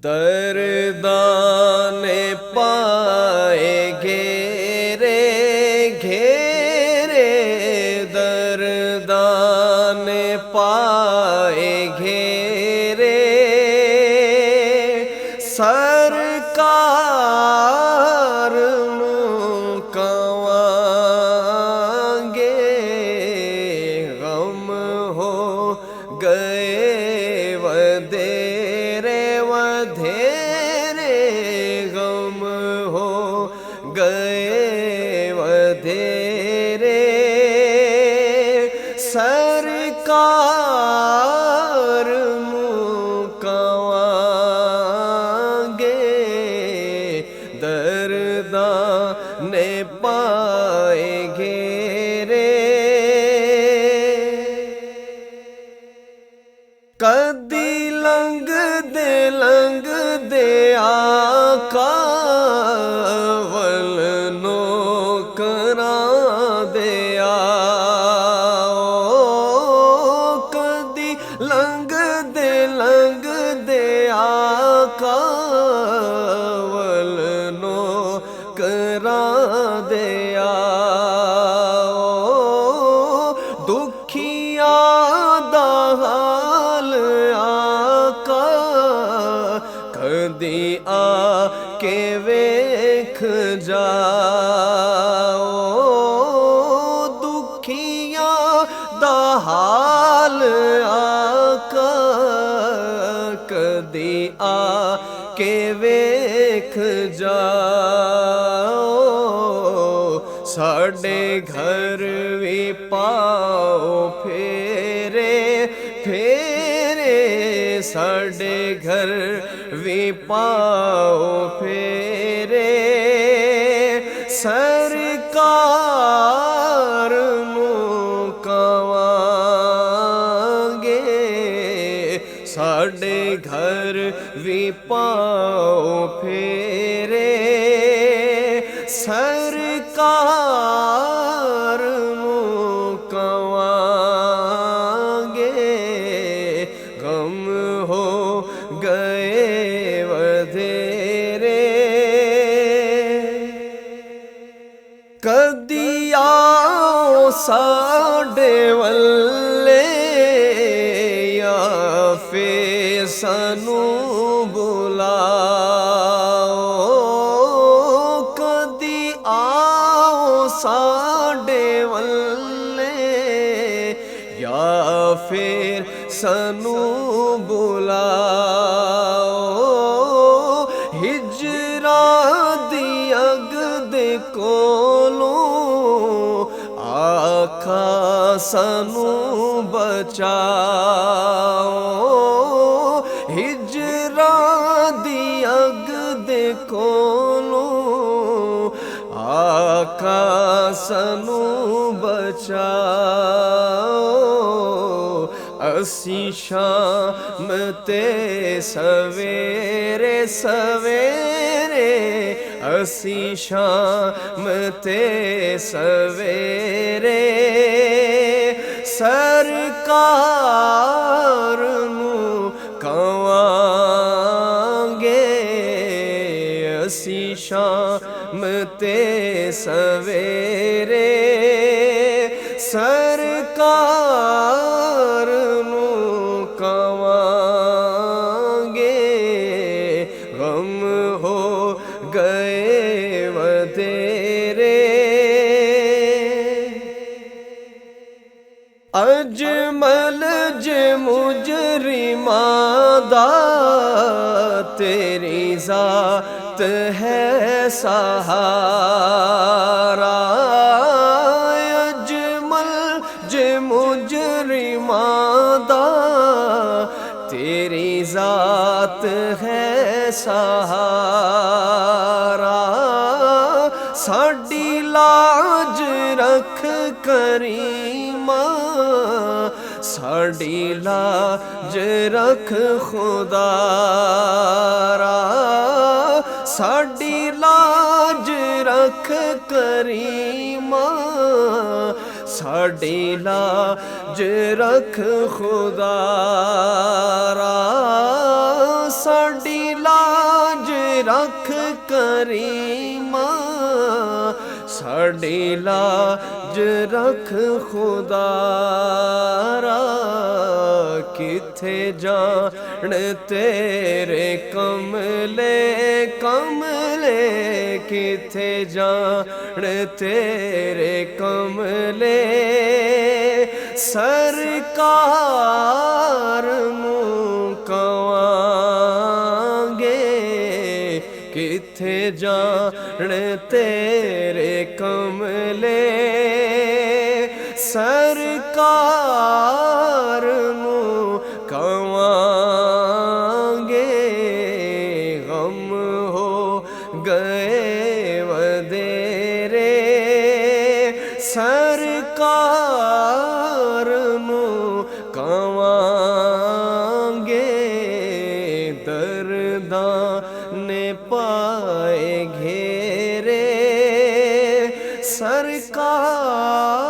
دردان پائے گھیرے گھیرے دردان پائے گھیرے سرکار کواں گے غم ہو گئے ودیرے ودھیرے غم ہو گئے ودھیرے سرکار کواں گے دردان پائے گھیرے کدی لنگ دے آقا ول نوکراں دے کدی لنگ دے آقا ول نوکراں دے دکھیاں دا حال آقا کدی آ کے ویکھ جاؤ دکھیاں دا حال آقا کدی آ کے ویکھ جاؤ ساڈے گھر وی پاؤ پھیرے پھیرے ساڈے گھر وی پاؤ پھیرے سرکار کواں گے ساڈے گھر وی پاؤ پھیرے سرکار کواں گے غم ہو گئے ودھیرے کدی آؤ ساڈے ولے یا پھر سانوں بلاؤ کدی آؤ ساڈے ولے یا پھر سانوں بلاؤ ہجراں دی اگ دے کولوں آقا سانوں بچاؤ ہجراں دی اگ دے کولوں آقا سانوں بچاؤ اسی شام تے سویرے سویرے اسی شام تے سویرے سرکار کواں گے اسی شام تے سویرے سرکار کواں گے غم ہو گئے ودھیرے اجمل مجرماں دا تیری ذات ہے سہارا اجمل مجرماں دا تیری ذات ہے سہارا ساڈی لاج رکھ کریماں ساڈی لاج رکھ خدا را ساڈی لاج رکھ کریماں ساڈی لاج رکھ خدا را ساڈی لاج رکھ کریما ساڈی لاج رکھ خدا را کتھے جان تیرے کملے کملے کتھے جان تیرے کملے سرکار کواں گے کتھے جان تیرے کملے سرکار کواں گے غم ہو گئے ودیرے سرکار کواں گے درداں نے پائے گھیرے سرکار